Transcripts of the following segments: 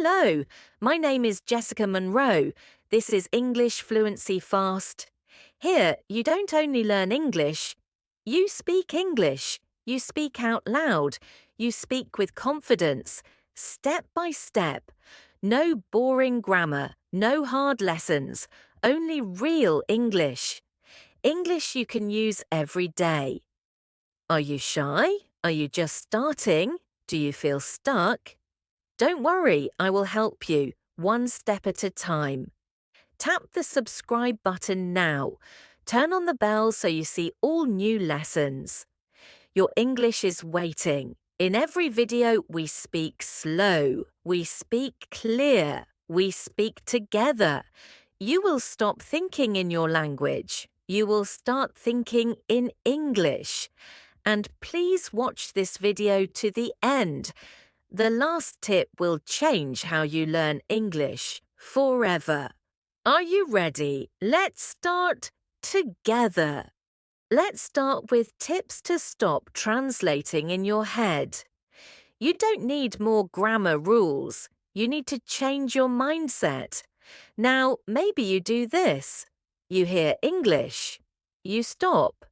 Hello, my name is Jessica Monroe. This is English Fluency Fast. Here, you don't only learn English, you speak English. You speak out loud. You speak with confidence, step by step. No boring grammar, no hard lessons, only real English. English you can use every day. Are you shy? Are you just starting? Do you feel stuck? Don't worry, I will help you, one step at a time. Tap the subscribe button now. Turn on the bell so you see all new lessons. Your English is waiting. In every video, we speak slow, we speak clear, we speak together. You will stop thinking in your language. You will start thinking in English. And please watch this video to the end. The last tip will change how you learn English forever. Are you ready? Let's start together. Let's start with tips to stop translating in your head. You don't need more grammar rules. You need to change your mindset. Now, maybe you do this. You hear English. You stop.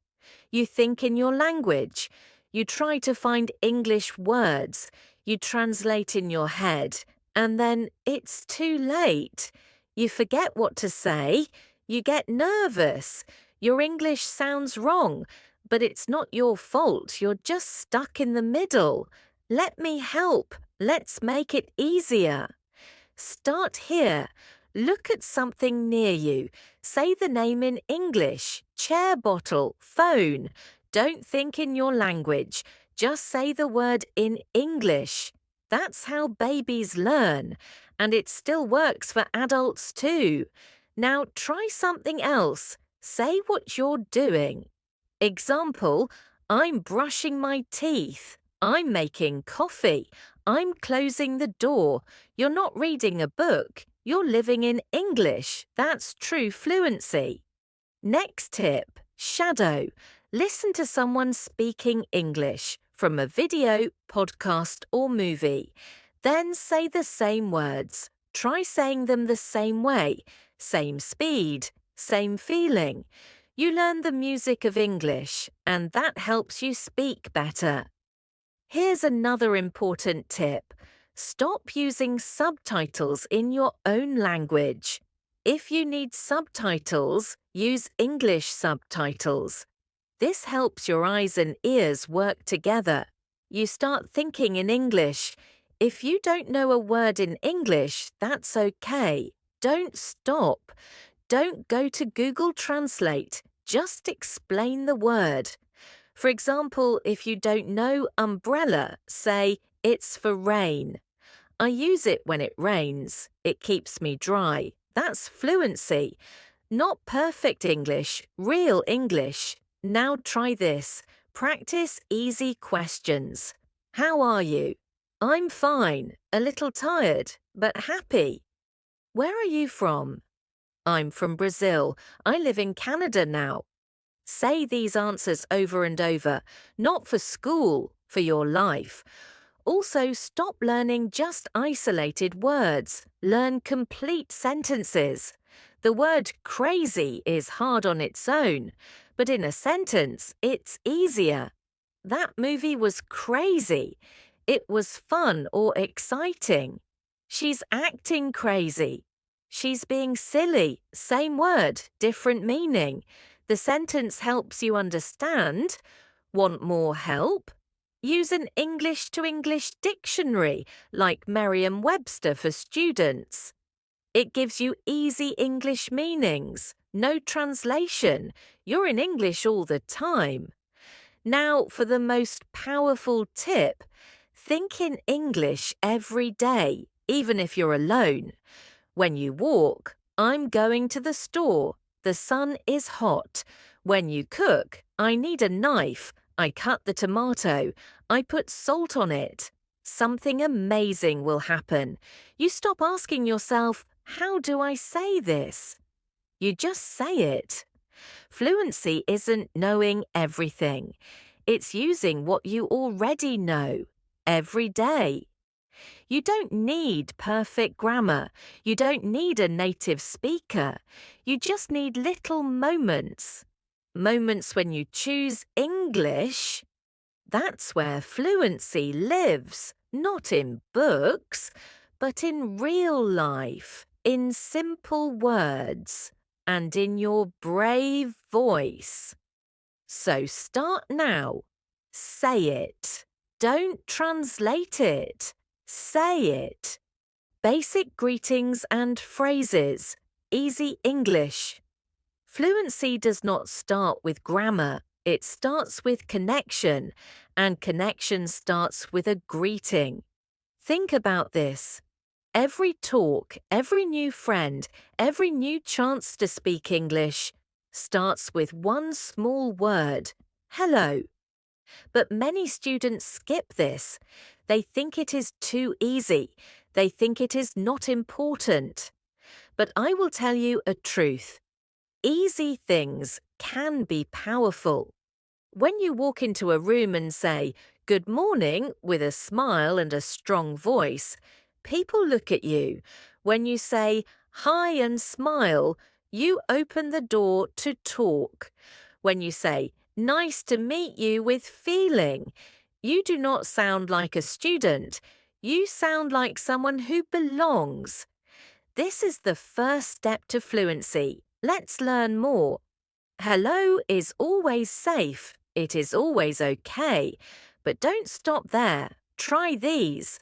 You think in your language. You try to find English words. You translate in your head, and then it's too late. You forget what to say. You get nervous. Your English sounds wrong, but it's not your fault. You're just stuck in the middle. Let me help. Let's make it easier. Start here. Look at something near you. Say the name in English. Chair bottle, phone. Don't think in your language. Just say the word in English. That's how babies learn, and it still works for adults too. Now try something else. Say what you're doing. Example, I'm brushing my teeth. I'm making coffee. I'm closing the door. You're not reading a book. You're living in English. That's true fluency. Next tip, shadow. Listen to someone speaking English from a video, podcast, or movie. Then say the same words. Try saying them the same way, same speed, same feeling. You learn the music of English, and that helps you speak better. Here's another important tip. Stop using subtitles in your own language. If you need subtitles, use English subtitles. This helps your eyes and ears work together. You start thinking in English. If you don't know a word in English, that's okay. Don't stop. Don't go to Google Translate. Just explain the word. For example, if you don't know umbrella, say, it's for rain. I use it when it rains. It keeps me dry. That's fluency. Not perfect English, real English. Now try this. Practice easy questions. How are you? I'm fine. A little tired, but happy. Where are you from? I'm from Brazil. I live in Canada now. Say these answers over and over, not for school, for your life. Also, stop learning just isolated words. Learn complete sentences. The word crazy is hard on its own, but in a sentence, it's easier. That movie was crazy. It was fun or exciting. She's acting crazy. She's being silly. Same word, different meaning. The sentence helps you understand. Want more help? Use an English to English dictionary like Merriam-Webster for students. It gives you easy English meanings. No translation. You're in English all the time. Now for the most powerful tip. Think in English every day, even if you're alone. When you walk, I'm going to the store. The sun is hot. When you cook, I need a knife. I cut the tomato. I put salt on it. Something amazing will happen. You stop asking yourself, how do I say this? You just say it. Fluency isn't knowing everything. It's using what you already know every day. You don't need perfect grammar. You don't need a native speaker. You just need little moments. Moments when you choose English. That's where fluency lives, not in books, but in real life, in simple words, and in your brave voice. So start now. Say it. Don't translate it. Say it. Basic greetings and phrases. Easy English. Fluency does not start with grammar. It starts with connection, and connection starts with a greeting. Think about this. Every talk, every new friend, every new chance to speak English starts with one small word, hello. But many students skip this. They think it is too easy. They think it is not important. But I will tell you a truth. Easy things can be powerful. When you walk into a room and say, "Good morning," with a smile and a strong voice, people look at you. When you say, "Hi," and smile, you open the door to talk. When you say, "Nice to meet you," with feeling, you do not sound like a student. You sound like someone who belongs. This is the first step to fluency. Let's learn more. Hello is always safe. It is always okay. But don't stop there. Try these.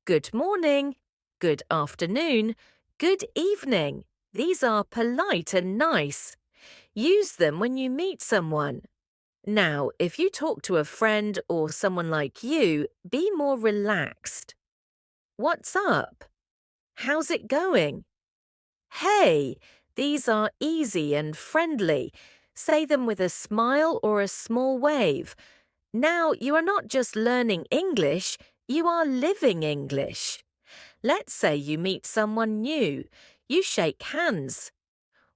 Good morning. Good afternoon. Good evening. These are polite and nice. Use them when you meet someone. Now, if you talk to a friend or someone like you, be more relaxed. What's up? How's it going? Hey, these are easy and friendly. Say them with a smile or a small wave. Now you are not just learning English, you are living English. Let's say you meet someone new. You shake hands.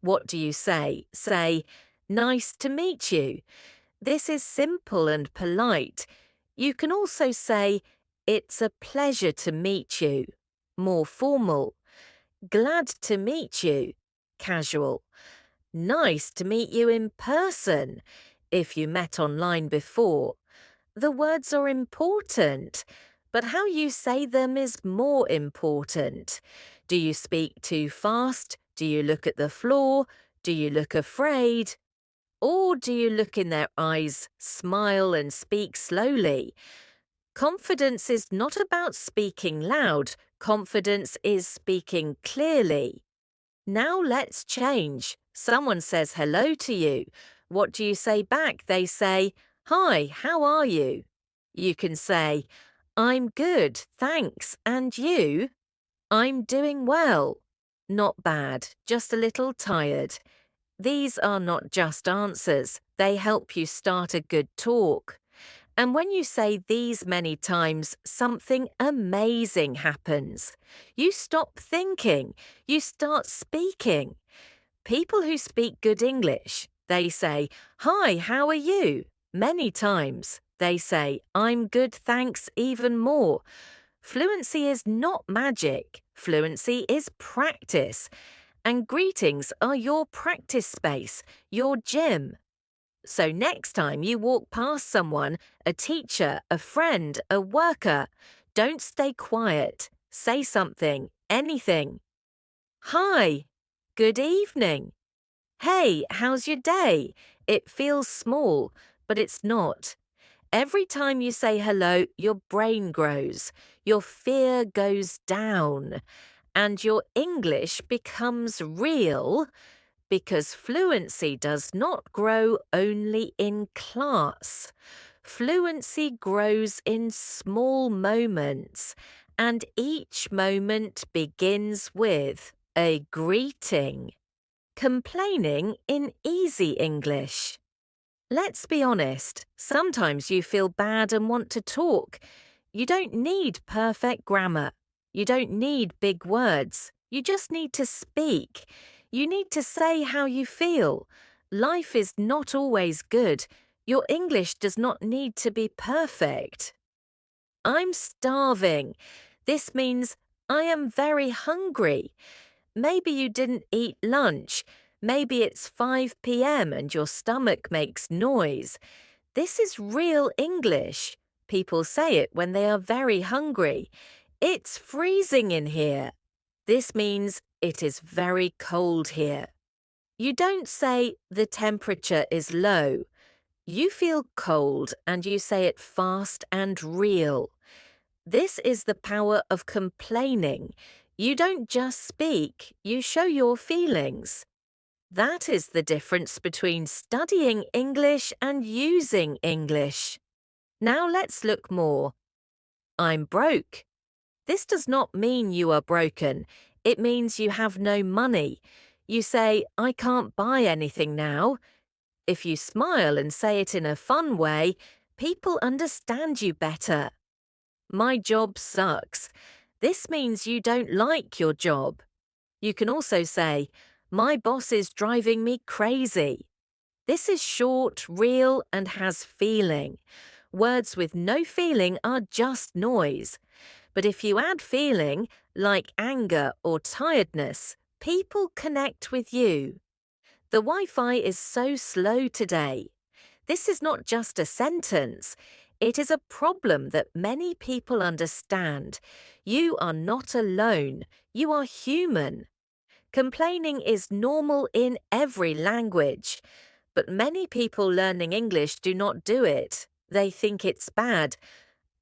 What do you say? Say, "Nice to meet you." This is simple and polite. You can also say, "It's a pleasure to meet you." More formal. "Glad to meet you." Casual. "Nice to meet you in person." If you met online before. The words are important, but how you say them is more important. Do you speak too fast? Do you look at the floor? Do you look afraid? Or do you look in their eyes, smile and speak slowly? Confidence is not about speaking loud. Confidence is speaking clearly. Now let's change. Someone says hello to you. What do you say back? They say, "Hi, how are you?" You can say, "I'm good, thanks, and you?" "I'm doing well." Not bad, just a little tired. These are not just answers. They help you start a good talk. And when you say these many times, something amazing happens. You stop thinking. You start speaking. People who speak good English, they say, "Hi, how are you?" Many times. They say, "I'm good, thanks," even more. Fluency is not magic. Fluency is practice. And greetings are your practice space, your gym. So next time you walk past someone, a teacher, a friend, a worker, don't stay quiet. Say something, anything. Hi, good evening. Hey, how's your day? It feels small, but it's not. Every time you say hello, your brain grows, your fear goes down, and your English becomes real. Because fluency does not grow only in class. Fluency grows in small moments, and each moment begins with a greeting. Complaining in easy English. Let's be honest, sometimes you feel bad and want to talk. You don't need perfect grammar. You don't need big words. You just need to speak. You need to say how you feel. Life is not always good. Your English does not need to be perfect. "I'm starving." This means I am very hungry. Maybe you didn't eat lunch. Maybe it's 5 p.m. and your stomach makes noise. This is real English. People say it when they are very hungry. It's freezing in here. This means it is very cold here. You don't say the temperature is low. You feel cold and you say it fast and real. This is the power of complaining. You don't just speak, you show your feelings. That is the difference between studying English and using English. Now let's look more. I'm broke. This does not mean you are broken. It means you have no money. You say, I can't buy anything now. If you smile and say it in a fun way, people understand you better. My job sucks. This means you don't like your job. You can also say, my boss is driving me crazy. This is short, real, and has feeling. Words with no feeling are just noise. But if you add feeling, like anger or tiredness, people connect with you. The Wi-Fi is so slow today. This is not just a sentence. It is a problem that many people understand. You are not alone. You are human. Complaining is normal in every language. But many people learning English do not do it. They think it's bad.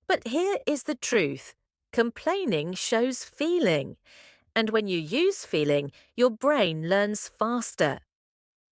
But here is the truth. Complaining shows feeling. And when you use feeling, your brain learns faster.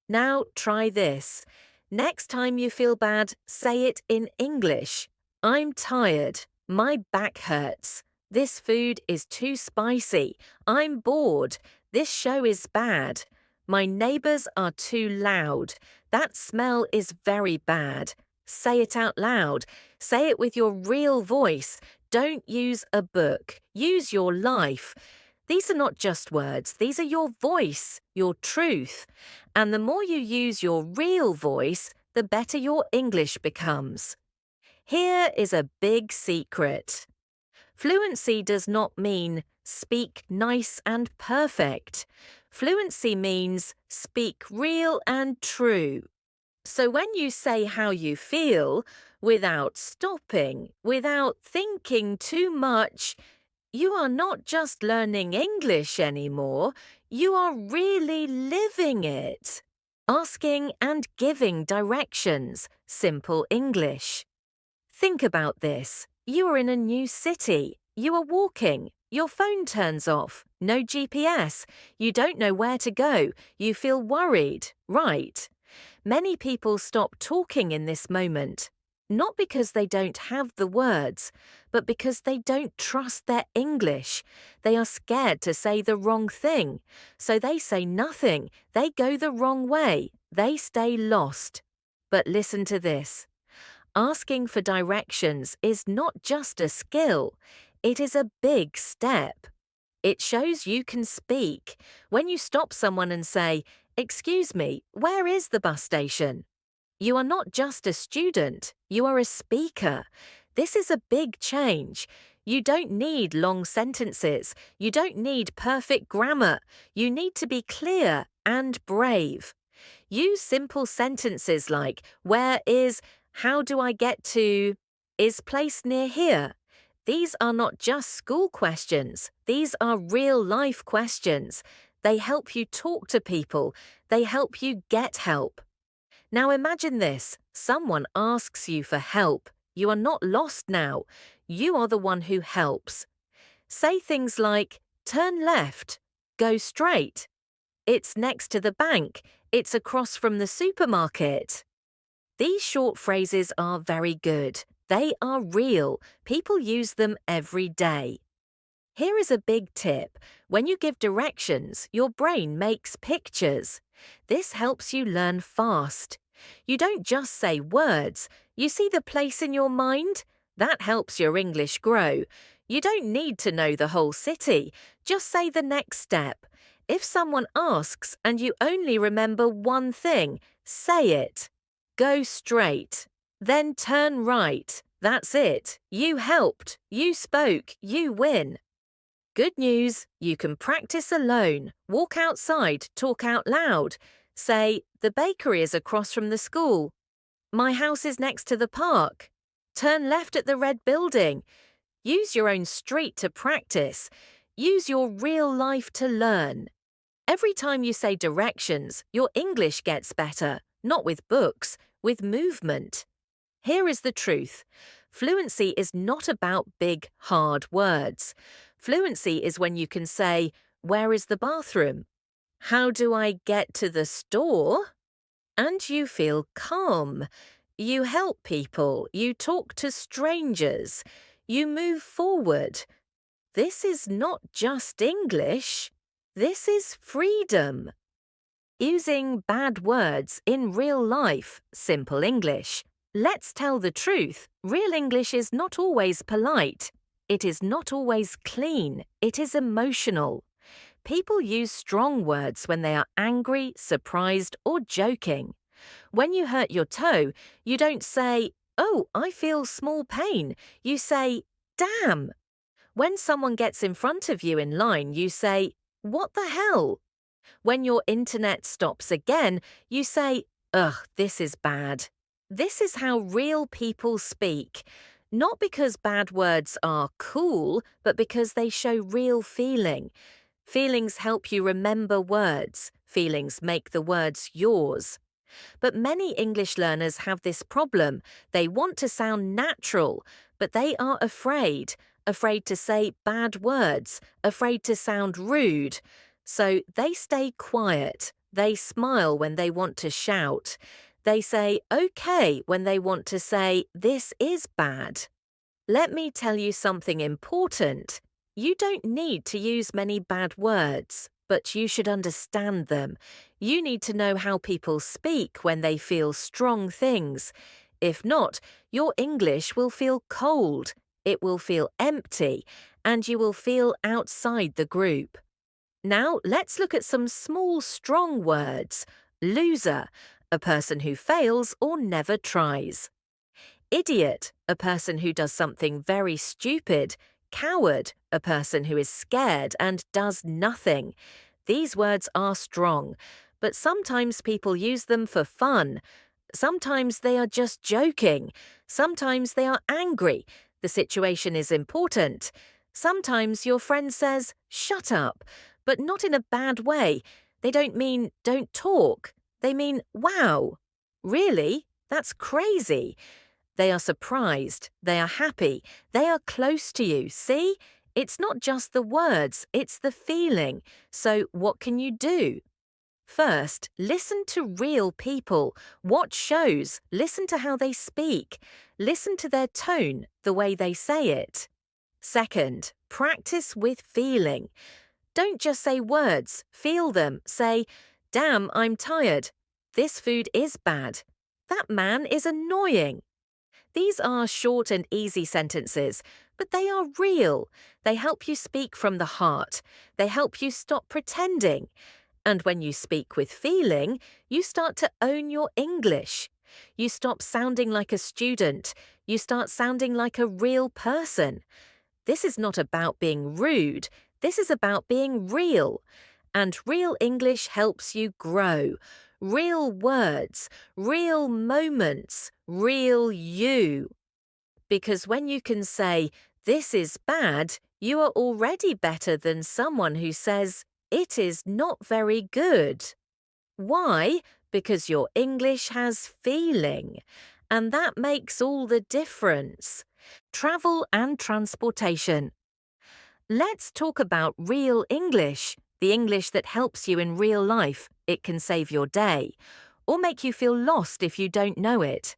Now try this. Next time you feel bad, say it in English. I'm tired. My back hurts. This food is too spicy. I'm bored. This show is bad. My neighbors are too loud. That smell is very bad. Say it out loud. Say it with your real voice. Don't use a book. Use your life. These are not just words. These are your voice, your truth. And the more you use your real voice, the better your English becomes. Here is a big secret. Fluency does not mean speak nice and perfect. Fluency means speak real and true. So when you say how you feel, without stopping, without thinking too much, you are not just learning English anymore, you are really living it. Asking and giving directions, simple English. Think about this. You are in a new city. You are walking. Your phone turns off. No GPS. You don't know where to go. You feel worried, right? Many people stop talking in this moment. Not because they don't have the words, but because they don't trust their English. They are scared to say the wrong thing. So they say nothing. They go the wrong way. They stay lost. But listen to this. Asking for directions is not just a skill. It is a big step. It shows you can speak. When you stop someone and say, "Excuse me, where is the bus station?" You are not just a student, you are a speaker. This is a big change. You don't need long sentences. You don't need perfect grammar. You need to be clear and brave. Use simple sentences like, where is, how do I get to, is place near here. These are not just school questions. These are real-life questions. They help you talk to people. They help you get help. Now imagine this. Someone asks you for help. You are not lost now. You are the one who helps. Say things like, turn left, go straight. It's next to the bank. It's across from the supermarket. These short phrases are very good. They are real. People use them every day. Here is a big tip. When you give directions, your brain makes pictures. This helps you learn fast. You don't just say words. You see the place in your mind? That helps your English grow. You don't need to know the whole city. Just say the next step. If someone asks and you only remember one thing, say it. Go straight. Then turn right. That's it. You helped. You spoke. You win. Good news, you can practice alone, walk outside, talk out loud. Say, the bakery is across from the school. My house is next to the park. Turn left at the red building. Use your own street to practice. Use your real life to learn. Every time you say directions, your English gets better, not with books, with movement. Here is the truth. Fluency is not about big, hard words. Fluency is when you can say, where is the bathroom? How do I get to the store? And you feel calm. You help people. You talk to strangers. You move forward. This is not just English. This is freedom. Using bad words in real life, simple English. Let's tell the truth. Real English is not always polite. It is not always clean. It is emotional. People use strong words when they are angry, surprised, or joking. When you hurt your toe, you don't say, "Oh, I feel small pain." You say, "Damn." When someone gets in front of you in line, you say, "What the hell?" When your internet stops again, you say, "Ugh, this is bad." This is how real people speak. Not because bad words are cool, but because they show real feeling. Feelings help you remember words. Feelings make the words yours. But many English learners have this problem. They want to sound natural, but they are afraid to say bad words, afraid to sound rude. So they stay quiet. They smile when they want to shout. They say okay when they want to say this is bad. Let me tell you something important. You don't need to use many bad words, but you should understand them. You need to know how people speak when they feel strong things. If not, your English will feel cold, it will feel empty, and you will feel outside the group. Now, let's look at some small, strong words. Loser, a person who fails or never tries. Idiot, a person who does something very stupid. Coward, a person who is scared and does nothing. These words are strong, but sometimes people use them for fun. Sometimes they are just joking. Sometimes they are angry. The situation is important. Sometimes your friend says, "Shut up," but not in a bad way. They don't mean "don't talk." They mean "wow." Really? That's crazy. They are surprised. They are happy. They are close to you. See? It's not just the words, it's the feeling. So what can you do? First, listen to real people. Watch shows. Listen to how they speak. Listen to their tone, the way they say it. Second, practice with feeling. Don't just say words. Feel them. Say, "Damn, I'm tired. This food is bad. That man is annoying." These are short and easy sentences, but they are real. They help you speak from the heart. They help you stop pretending. And when you speak with feeling, you start to own your English. You stop sounding like a student. You start sounding like a real person. This is not about being rude. This is about being real. And real English helps you grow. Real words, real moments, real you. Because when you can say, "This is bad," you are already better than someone who says, "It is not very good." Why? Because your English has feeling. And that makes all the difference. Travel and transportation. Let's talk about real English, the English that helps you in real life. It can save your day, or make you feel lost if you don't know it.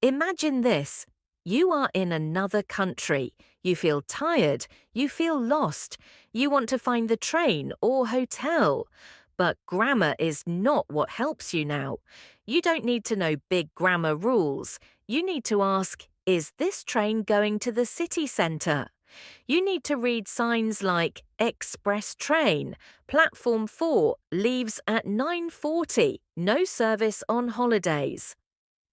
Imagine this. You are in another country. You feel tired. You feel lost. You want to find the train or hotel. But grammar is not what helps you now. You don't need to know big grammar rules. You need to ask, is this train going to the city centre? You need to read signs like express train, platform 4, leaves at 9:40, no service on holidays.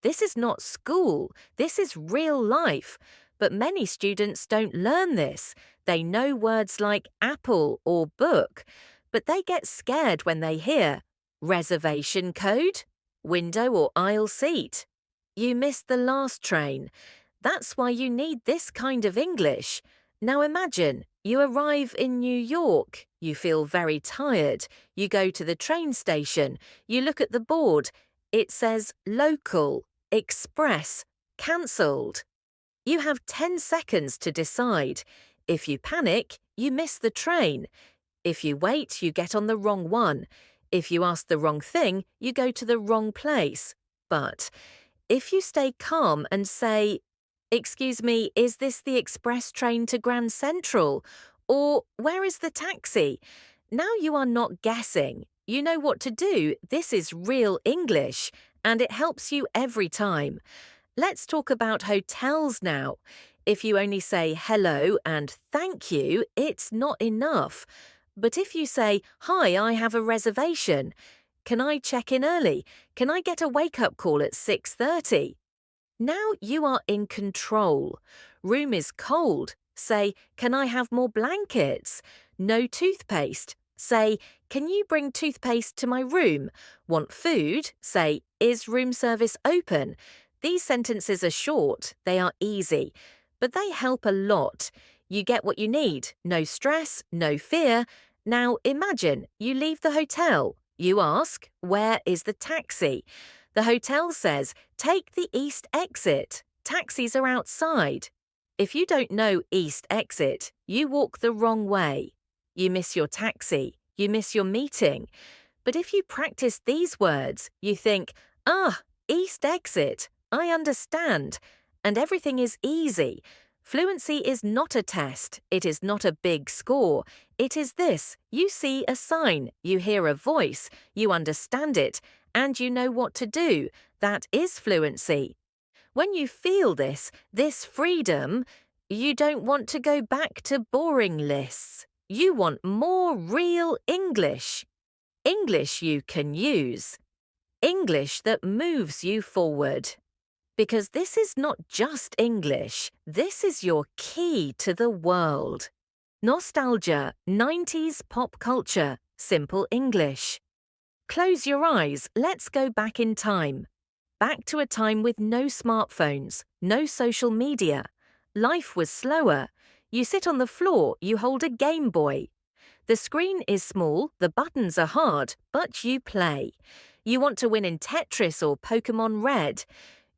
This is not school, this is real life. But many students don't learn this. They know words like apple or book, but they get scared when they hear reservation code, window or aisle seat. You missed the last train. That's why you need this kind of English. Now imagine, you arrive in New York. You feel very tired. You go to the train station. You look at the board. It says local, express, cancelled. You have 10 seconds to decide. If you panic, you miss the train. If you wait, you get on the wrong one. If you ask the wrong thing, you go to the wrong place. But if you stay calm and say, "Excuse me, is this the express train to Grand Central?" Or, "Where is the taxi?" Now you are not guessing. You know what to do. This is real English, and it helps you every time. Let's talk about hotels now. If you only say hello and thank you, it's not enough. But if you say, "Hi, I have a reservation. Can I check in early? Can I get a wake-up call at 6:30? Now you are in control. Room is cold. Say, "Can I have more blankets?" No toothpaste. Say, "Can you bring toothpaste to my room?" Want food? Say, "Is room service open?" These sentences are short, they are easy, but they help a lot. You get what you need, no stress, no fear. Now imagine you leave the hotel. You ask, "Where is the taxi?" The hotel says, "Take the east exit. Taxis are outside." If you don't know east exit, you walk the wrong way. You miss your taxi, you miss your meeting. But if you practice these words, you think, east exit, I understand. And everything is easy. Fluency is not a test. It is not a big score. It is this. You see a sign, you hear a voice, you understand it, and you know what to do. That is fluency. When you feel this freedom, you don't want to go back to boring lists. You want more real English. English you can use. English that moves you forward. Because this is not just English, this is your key to the world. Nostalgia, 90s pop culture, simple English. Close your eyes, let's go back in time. Back to a time with no smartphones, no social media. Life was slower. You sit on the floor, you hold a Game Boy. The screen is small, the buttons are hard, but you play. You want to win in Tetris or Pokemon Red.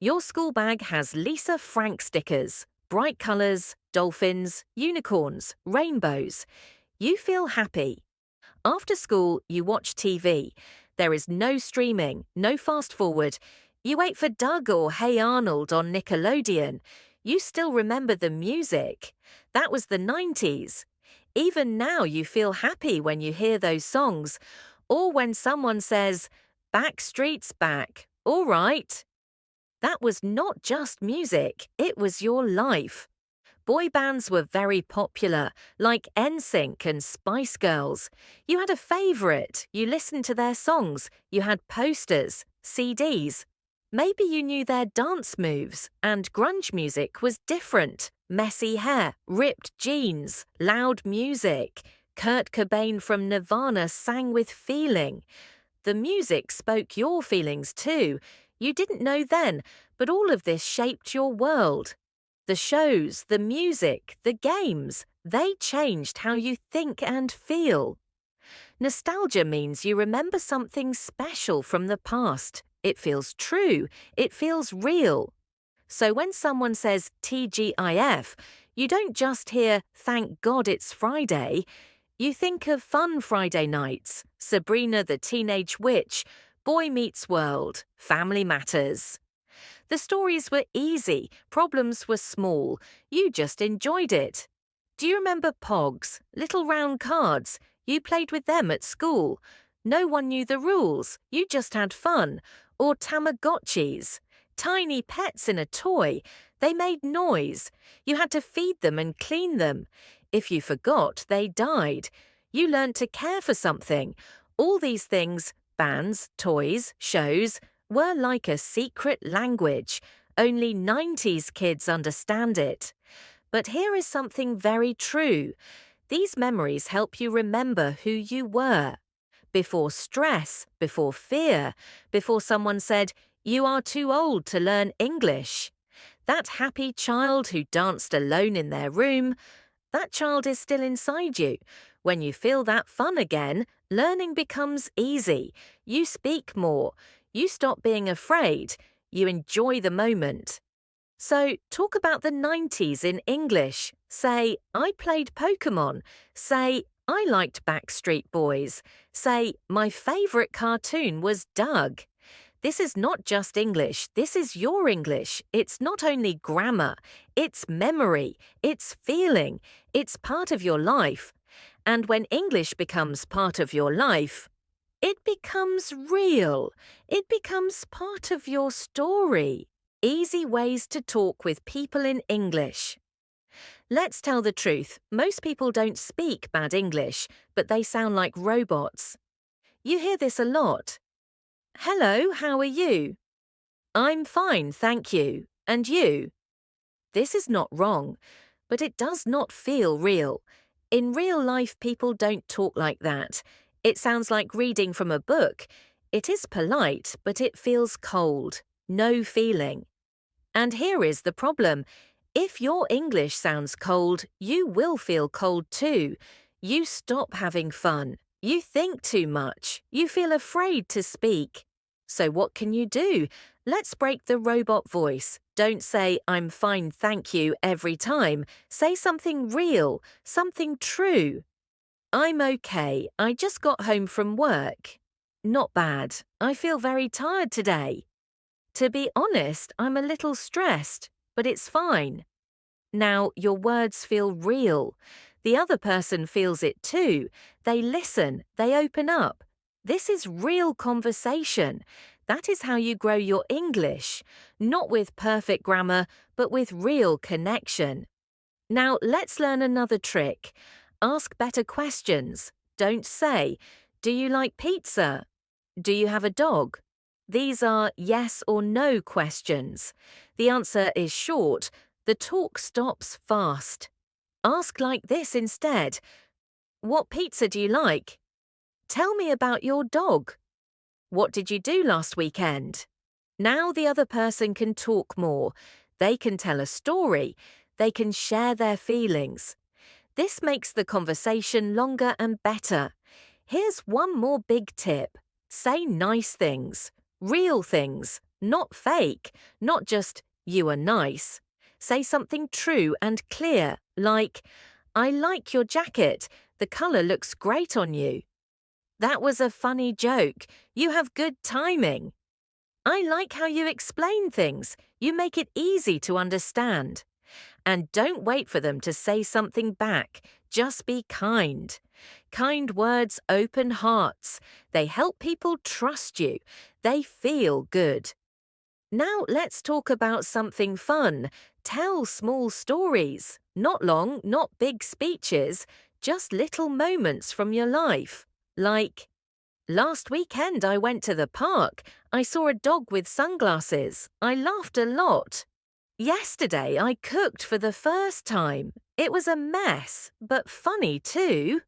Your school bag has Lisa Frank stickers, bright colours, dolphins, unicorns, rainbows. You feel happy. After school, you watch TV. There is no streaming, no fast forward. You wait for Doug or Hey Arnold on Nickelodeon. You still remember the music. That was the 90s. Even now you feel happy when you hear those songs, or when someone says, "Backstreet's back, all right." That was not just music, it was your life. Boy bands were very popular, like NSYNC and Spice Girls. You had a favourite, you listened to their songs, you had posters, CDs. Maybe you knew their dance moves, and grunge music was different. Messy hair, ripped jeans, loud music. Kurt Cobain from Nirvana sang with feeling. The music spoke your feelings too. You didn't know then, but all of this shaped your world. The shows, the music, the games, they changed how you think and feel. Nostalgia means you remember something special from the past. It feels true. It feels real. So when someone says TGIF, you don't just hear "Thank God it's Friday." You think of fun Friday nights, Sabrina the Teenage Witch, Boy Meets World, Family Matters. The stories were easy, problems were small, you just enjoyed it. Do you remember Pogs, little round cards? You played with them at school. No one knew the rules, you just had fun. Or Tamagotchis, tiny pets in a toy. They made noise. You had to feed them and clean them. If you forgot, they died. You learned to care for something. All these things, bands, toys, shows, were like a secret language. Only 90s kids understand it. But here is something very true. These memories help you remember who you were. Before stress, before fear, before someone said, "You are too old to learn English." That happy child who danced alone in their room, that child is still inside you. When you feel that fun again, learning becomes easy. You speak more. You stop being afraid. You enjoy the moment. So, talk about the 90s in English. Say, "I played Pokemon." Say, "I liked Backstreet Boys." Say, "My favourite cartoon was Doug." This is not just English, this is your English. It's not only grammar, it's memory, it's feeling, it's part of your life. And when English becomes part of your life, it becomes real. It becomes part of your story. Easy ways to talk with people in English. Let's tell the truth. Most people don't speak bad English, but they sound like robots. You hear this a lot. "Hello, how are you?" "I'm fine, thank you. And you?" This is not wrong, but it does not feel real. In real life, people don't talk like that. It sounds like reading from a book. It is polite, but it feels cold. No feeling. And here is the problem. If your English sounds cold, you will feel cold too. You stop having fun. You think too much. You feel afraid to speak. So what can you do? Let's break the robot voice. Don't say, "I'm fine, thank you," every time. Say something real, something true. "I'm okay. I just got home from work." "Not bad. I feel very tired today." "To be honest, I'm a little stressed, but it's fine." Now, your words feel real. The other person feels it too. They listen, they open up. This is real conversation. That is how you grow your English, not with perfect grammar, but with real connection. Now, let's learn another trick. Ask better questions. Don't say, "Do you like pizza?" "Do you have a dog?" These are yes or no questions. The answer is short. The talk stops fast. Ask like this instead. "What pizza do you like?" "Tell me about your dog." "What did you do last weekend?" Now the other person can talk more. They can tell a story. They can share their feelings. This makes the conversation longer and better. Here's one more big tip. Say nice things, real things, not fake, not just "you are nice." Say something true and clear, like, "I like your jacket. The colour looks great on you." "That was a funny joke. You have good timing." "I like how you explain things. You make it easy to understand." And don't wait for them to say something back. Just be kind. Kind words open hearts. They help people trust you. They feel good. Now let's talk about something fun. Tell small stories. Not long, not big speeches, just little moments from your life. Like, "Last weekend I went to the park. I saw a dog with sunglasses. I laughed a lot. Yesterday I cooked for the first time. It was a mess, but funny too."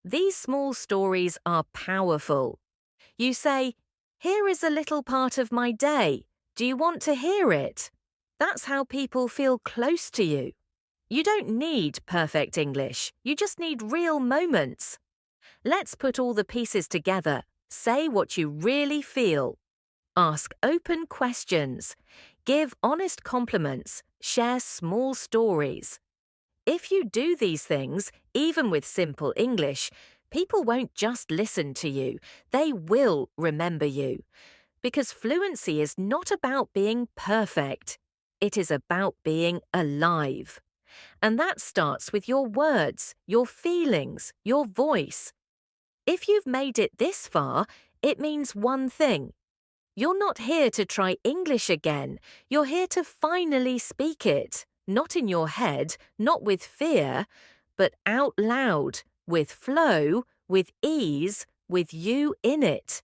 These small stories are powerful. You say, "Here is a little part of my day. Do you want to hear it?" That's how people feel close to you. You don't need perfect English. You just need real moments. Let's put all the pieces together. Say what you really feel. Ask open questions. Give honest compliments. Share small stories. If you do these things, even with simple English, people won't just listen to you. They will remember you. Because fluency is not about being perfect. It is about being alive. And that starts with your words, your feelings, your voice. If you've made it this far, it means one thing. You're not here to try English again. You're here to finally speak it. Not in your head, not with fear, but out loud, with flow, with ease, with you in it.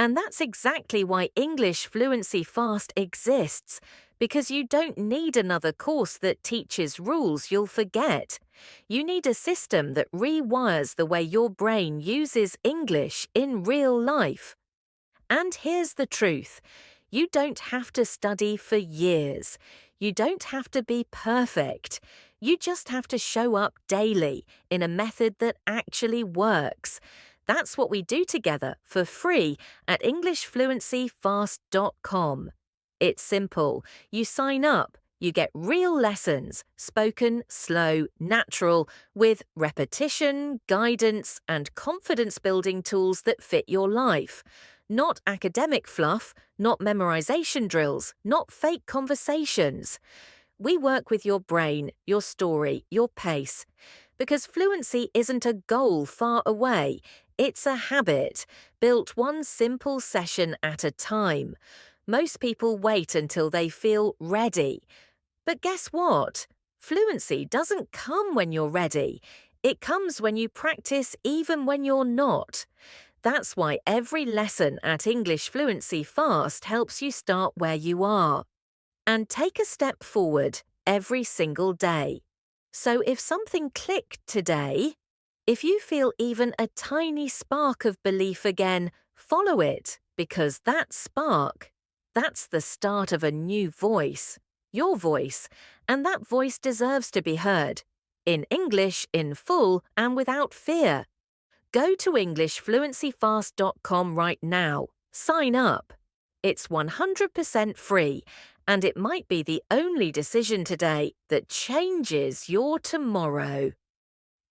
And that's exactly why English Fluency Fast exists, because you don't need another course that teaches rules you'll forget. You need a system that rewires the way your brain uses English in real life. And here's the truth. You don't have to study for years. You don't have to be perfect. You just have to show up daily in a method that actually works. That's what we do together for free at EnglishFluencyFast.com. It's simple. You sign up. You get real lessons, spoken, slow, natural, with repetition, guidance, and confidence-building tools that fit your life. Not academic fluff, not memorization drills, not fake conversations. We work with your brain, your story, your pace. Because fluency isn't a goal far away, it's a habit, built one simple session at a time. Most people wait until they feel ready. But guess what? Fluency doesn't come when you're ready. It comes when you practice even when you're not. That's why every lesson at English Fluency Fast helps you start where you are and take a step forward every single day. So if something clicked today, if you feel even a tiny spark of belief again, follow it, because that spark, that's the start of a new voice, your voice, and that voice deserves to be heard, in English, in full, and without fear. Go to EnglishFluencyFast.com right now. Sign up. It's 100% free, and it might be the only decision today that changes your tomorrow.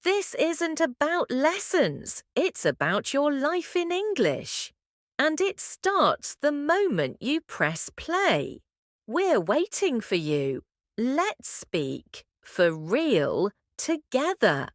This isn't about lessons. It's about your life in English. And it starts the moment you press play. We're waiting for you. Let's speak for real together.